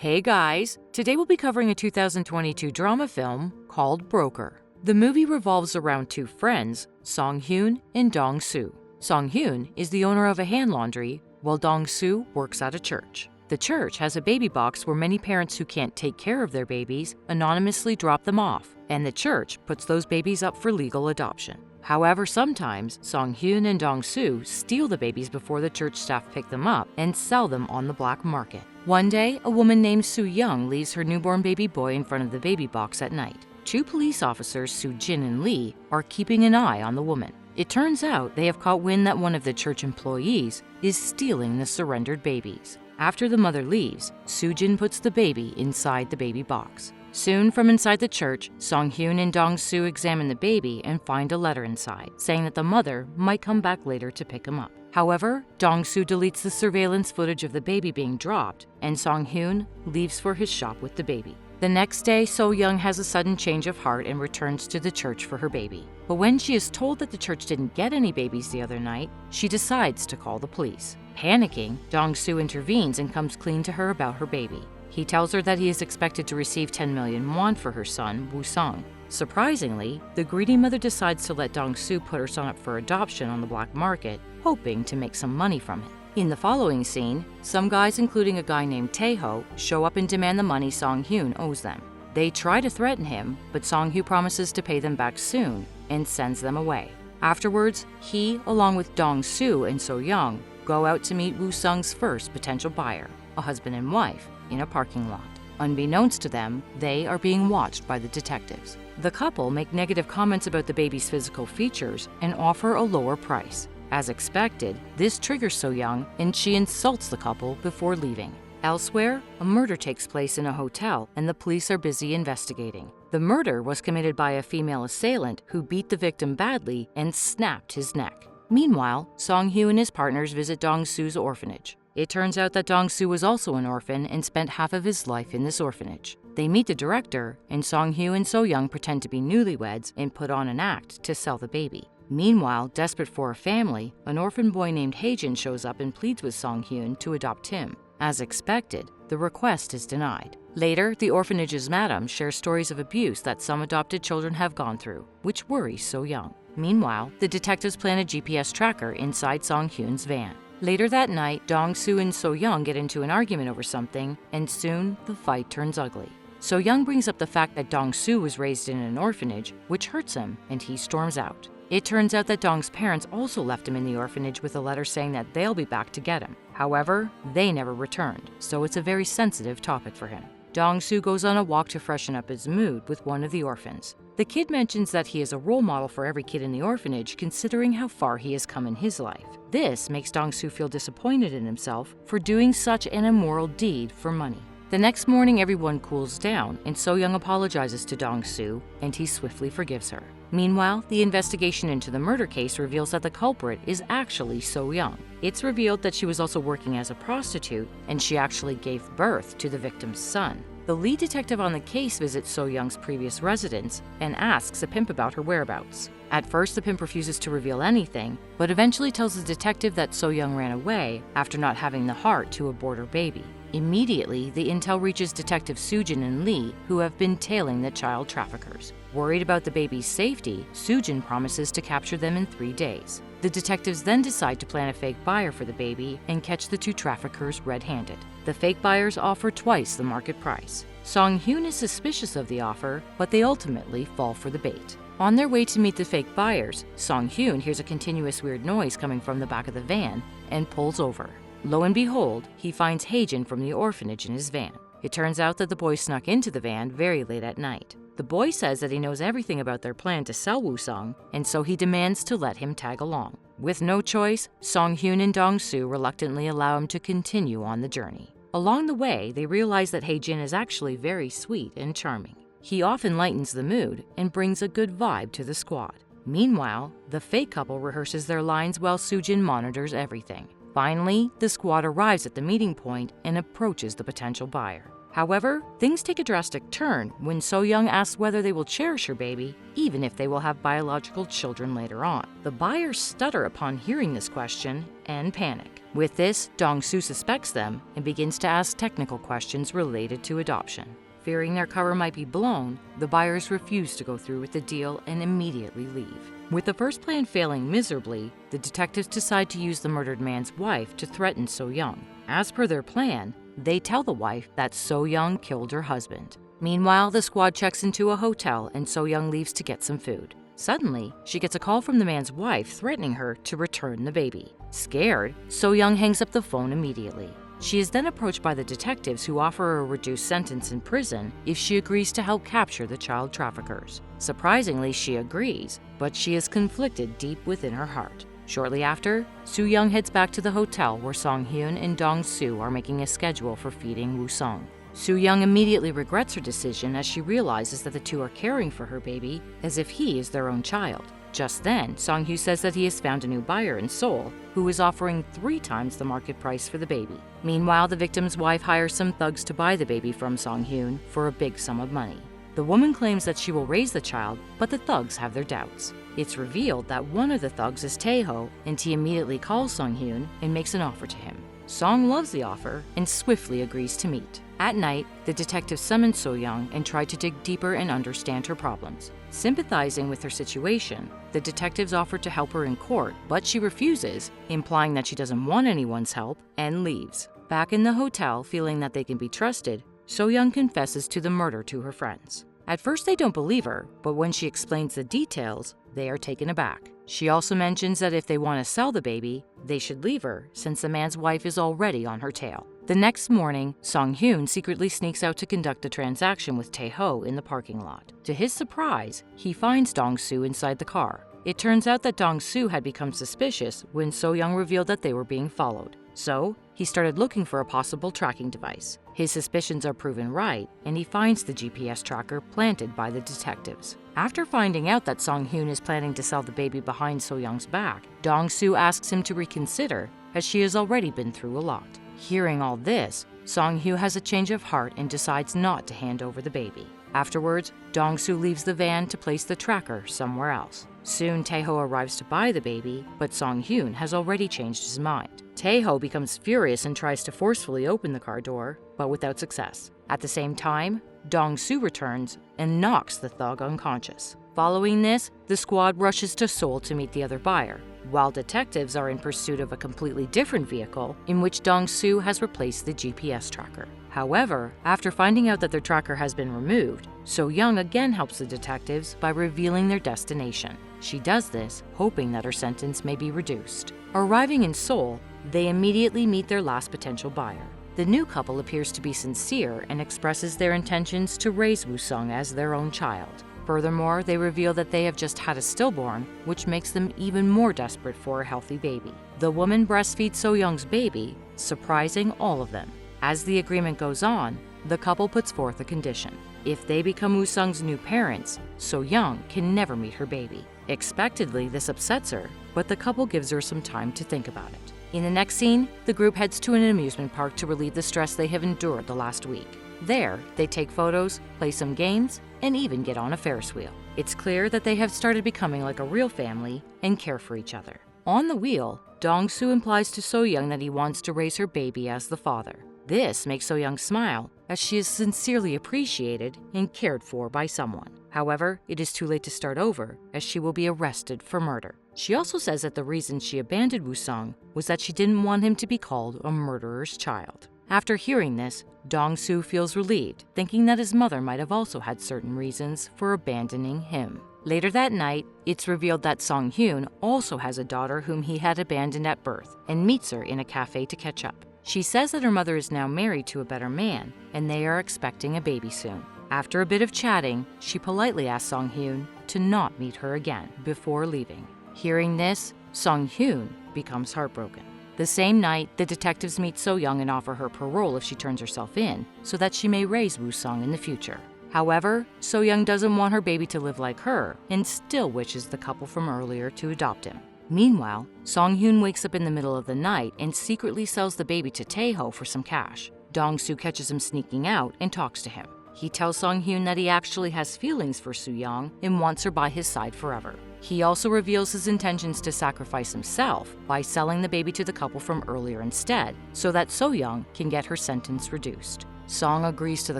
Hey guys! Today we'll be covering a 2022 drama film called Broker. The movie revolves around two friends, Song-hyun and Dong-soo. Song-hyun is the owner of a hand laundry, while Dong-soo works at a church. The church has a baby box where many parents who can't take care of their babies anonymously drop them off, and the church puts those babies up for legal adoption. However, sometimes Song-hyun and Dong-soo steal the babies before the church staff pick them up and sell them on the black market. One day, a woman named Soo-young leaves her newborn baby boy in front of the baby box at night. Two police officers, Soo-jin and Lee, are keeping an eye on the woman. It turns out they have caught wind that one of the church employees is stealing the surrendered babies. After the mother leaves, Soo-jin puts the baby inside the baby box. Soon, from inside the church, Song-hyun and Dong-soo examine the baby and find a letter inside, saying that the mother might come back later to pick him up. However, Dong-soo deletes the surveillance footage of the baby being dropped, and Song-hyun leaves for his shop with the baby. The next day, So-young has a sudden change of heart and returns to the church for her baby. But when she is told that the church didn't get any babies the other night, she decides to call the police. Panicking, Dong-soo intervenes and comes clean to her about her baby. He tells her that he is expected to receive 10 million won for her son, Woo-sung. Surprisingly, the greedy mother decides to let Dong-soo put her son up for adoption on the black market, hoping to make some money from it. In the following scene, some guys, including a guy named Taeho, show up and demand the money Song-hyun owes them. They try to threaten him, but Song-hyun promises to pay them back soon and sends them away. Afterwards, he, along with Dong-soo and So-young, go out to meet Woo-sung's first potential buyer, a husband and wife, in a parking lot. Unbeknownst to them, they are being watched by the detectives. The couple make negative comments about the baby's physical features and offer a lower price. As expected, this triggers So-young, and she insults the couple before leaving. Elsewhere, a murder takes place in a hotel, and the police are busy investigating. The murder was committed by a female assailant who beat the victim badly and snapped his neck. Meanwhile, Song-hyun and his partners visit Dong-soo's orphanage. It turns out that Dong-soo was also an orphan and spent half of his life in this orphanage. They meet the director, and Song-hyun and So-young pretend to be newlyweds and put on an act to sell the baby. Meanwhile, desperate for a family, an orphan boy named Haejin shows up and pleads with Song-hyun to adopt him. As expected, the request is denied. Later, the orphanage's madam shares stories of abuse that some adopted children have gone through, which worries So-young. Meanwhile, the detectives plan a GPS tracker inside Song-hyun's van. Later that night, Dong-soo and So-young get into an argument over something, and soon the fight turns ugly. So-young brings up the fact that Dong-soo was raised in an orphanage, which hurts him, and he storms out. It turns out that Dong's parents also left him in the orphanage with a letter saying that they'll be back to get him. However, they never returned, so it's a very sensitive topic for him. Dong-soo goes on a walk to freshen up his mood with one of the orphans. The kid mentions that he is a role model for every kid in the orphanage, considering how far he has come in his life. This makes Dong-soo feel disappointed in himself for doing such an immoral deed for money. The next morning, everyone cools down, and So-young apologizes to Dong-soo, and he swiftly forgives her. Meanwhile, the investigation into the murder case reveals that the culprit is actually So-young. It's revealed that she was also working as a prostitute, and she actually gave birth to the victim's son. The lead detective on the case visits So-young's previous residence and asks a pimp about her whereabouts. At first, the pimp refuses to reveal anything, but eventually tells the detective that So-young ran away after not having the heart to abort her baby. Immediately, the intel reaches Detective Soo-jin and Lee, who have been tailing the child traffickers. Worried about the baby's safety, Soo-jin promises to capture them in 3 days. The detectives then decide to plan a fake buyer for the baby and catch the two traffickers red-handed. The fake buyers offer twice the market price. Song-hyun is suspicious of the offer, but they ultimately fall for the bait. On their way to meet the fake buyers, Song-hyun hears a continuous weird noise coming from the back of the van and pulls over. Lo and behold, he finds Haejin from the orphanage in his van. It turns out that the boy snuck into the van very late at night. The boy says that he knows everything about their plan to sell Woo-sung, and so he demands to let him tag along. With no choice, Song-hyun and Dong-soo reluctantly allow him to continue on the journey. Along the way, they realize that Haejin is actually very sweet and charming. He often lightens the mood and brings a good vibe to the squad. Meanwhile, the fake couple rehearses their lines while Soo-jin monitors everything. Finally, the squad arrives at the meeting point and approaches the potential buyer. However, things take a drastic turn when So-young asks whether they will cherish her baby, even if they will have biological children later on. The buyers stutter upon hearing this question and panic. With this, Dong-soo suspects them and begins to ask technical questions related to adoption. Fearing their cover might be blown, the buyers refuse to go through with the deal and immediately leave. With the first plan failing miserably, the detectives decide to use the murdered man's wife to threaten So-young. As per their plan, they tell the wife that So-young killed her husband. Meanwhile, the squad checks into a hotel and So-young leaves to get some food. Suddenly, she gets a call from the man's wife threatening her to return the baby. Scared, So-young hangs up the phone immediately. She is then approached by the detectives who offer her a reduced sentence in prison if she agrees to help capture the child traffickers. Surprisingly, she agrees, but she is conflicted deep within her heart. Shortly after, So-young heads back to the hotel where Song-hyun and Dong-soo are making a schedule for feeding Woo-sung. So-young immediately regrets her decision as she realizes that the two are caring for her baby as if he is their own child. Just then, Song-hyun says that he has found a new buyer in Seoul who is offering 3 times the market price for the baby. Meanwhile, the victim's wife hires some thugs to buy the baby from Song-hyun for a big sum of money. The woman claims that she will raise the child, but the thugs have their doubts. It's revealed that one of the thugs is Tae-ho, and he immediately calls Song-hyun and makes an offer to him. Song loves the offer and swiftly agrees to meet. At night, the detectives summon So-young and try to dig deeper and understand her problems. Sympathizing with her situation, the detectives offer to help her in court, but she refuses, implying that she doesn't want anyone's help, and leaves. Back in the hotel, feeling that they can be trusted, So-young confesses to the murder to her friends. At first, they don't believe her, but when she explains the details, they are taken aback. She also mentions that if they want to sell the baby, they should leave her since the man's wife is already on her tail. The next morning, Song-hyun secretly sneaks out to conduct a transaction with Tae-ho in the parking lot. To his surprise, he finds Dong-soo inside the car. It turns out that Dong-soo had become suspicious when So-young revealed that they were being followed. So, he started looking for a possible tracking device. His suspicions are proven right, and he finds the GPS tracker planted by the detectives. After finding out that Song-hyun is planning to sell the baby behind So-young's back, Dong-soo asks him to reconsider, as she has already been through a lot. Hearing all this, Song-hyun has a change of heart and decides not to hand over the baby. Afterwards, Dong-soo leaves the van to place the tracker somewhere else. Soon, Tae-ho arrives to buy the baby, but Song-hyun has already changed his mind. Tae-ho becomes furious and tries to forcefully open the car door, but without success. At the same time, Dong-soo returns and knocks the thug unconscious. Following this, the squad rushes to Seoul to meet the other buyer, while detectives are in pursuit of a completely different vehicle in which Dong-soo has replaced the GPS tracker. However, after finding out that their tracker has been removed, So-young again helps the detectives by revealing their destination. She does this, hoping that her sentence may be reduced. Arriving in Seoul, they immediately meet their last potential buyer. The new couple appears to be sincere and expresses their intentions to raise Woo-sung as their own child. Furthermore, they reveal that they have just had a stillborn, which makes them even more desperate for a healthy baby. The woman breastfeeds So-young's baby, surprising all of them. As the agreement goes on, the couple puts forth a condition. If they become Woo-sung's new parents, So-young can never meet her baby. Expectedly, this upsets her, but the couple gives her some time to think about it. In the next scene, the group heads to an amusement park to relieve the stress they have endured the last week. There, they take photos, play some games, and even get on a Ferris wheel. It's clear that they have started becoming like a real family and care for each other. On the wheel, Dong-soo implies to So-young that he wants to raise her baby as the father. This makes So-young smile, as she is sincerely appreciated and cared for by someone. However, it is too late to start over, as she will be arrested for murder. She also says that the reason she abandoned Woo-sung was that she didn't want him to be called a murderer's child. After hearing this, Dong-soo feels relieved, thinking that his mother might have also had certain reasons for abandoning him. Later that night, it's revealed that Song-hyun also has a daughter whom he had abandoned at birth and meets her in a cafe to catch up. She says that her mother is now married to a better man and they are expecting a baby soon. After a bit of chatting, she politely asks Song-hyun to not meet her again before leaving. Hearing this, Song-hyun becomes heartbroken. The same night, the detectives meet So-young and offer her parole if she turns herself in, so that she may raise Woo-sung in the future. However, So-young doesn't want her baby to live like her and still wishes the couple from earlier to adopt him. Meanwhile, Song-hyun wakes up in the middle of the night and secretly sells the baby to Tae-ho for some cash. Dong-soo catches him sneaking out and talks to him. He tells Song-hyun that he actually has feelings for Soo-young and wants her by his side forever. He also reveals his intentions to sacrifice himself by selling the baby to the couple from earlier instead, so that So-young can get her sentence reduced. Song agrees to the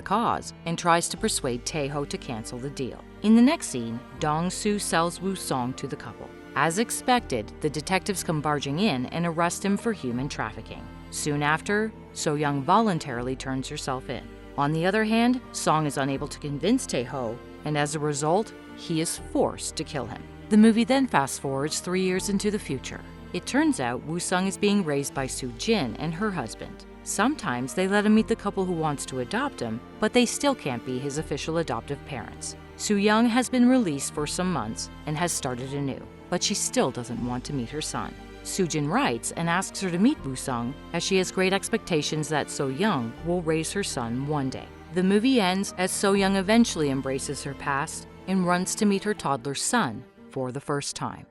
cause and tries to persuade Tae-ho to cancel the deal. In the next scene, Dong-soo sells Woo-song to the couple. As expected, the detectives come barging in and arrest him for human trafficking. Soon after, So-young voluntarily turns herself in. On the other hand, Song is unable to convince Tae-ho, and as a result, he is forced to kill him. The movie then fast-forwards 3 years into the future. It turns out Woo-sung is being raised by Soo-jin and her husband. Sometimes they let him meet the couple who wants to adopt him, but they still can't be his official adoptive parents. Soo-young has been released for some months and has started anew, but she still doesn't want to meet her son. Soo-jin writes and asks her to meet Woo-sung, as she has great expectations that So-young will raise her son one day. The movie ends as So-young eventually embraces her past and runs to meet her toddler son for the first time.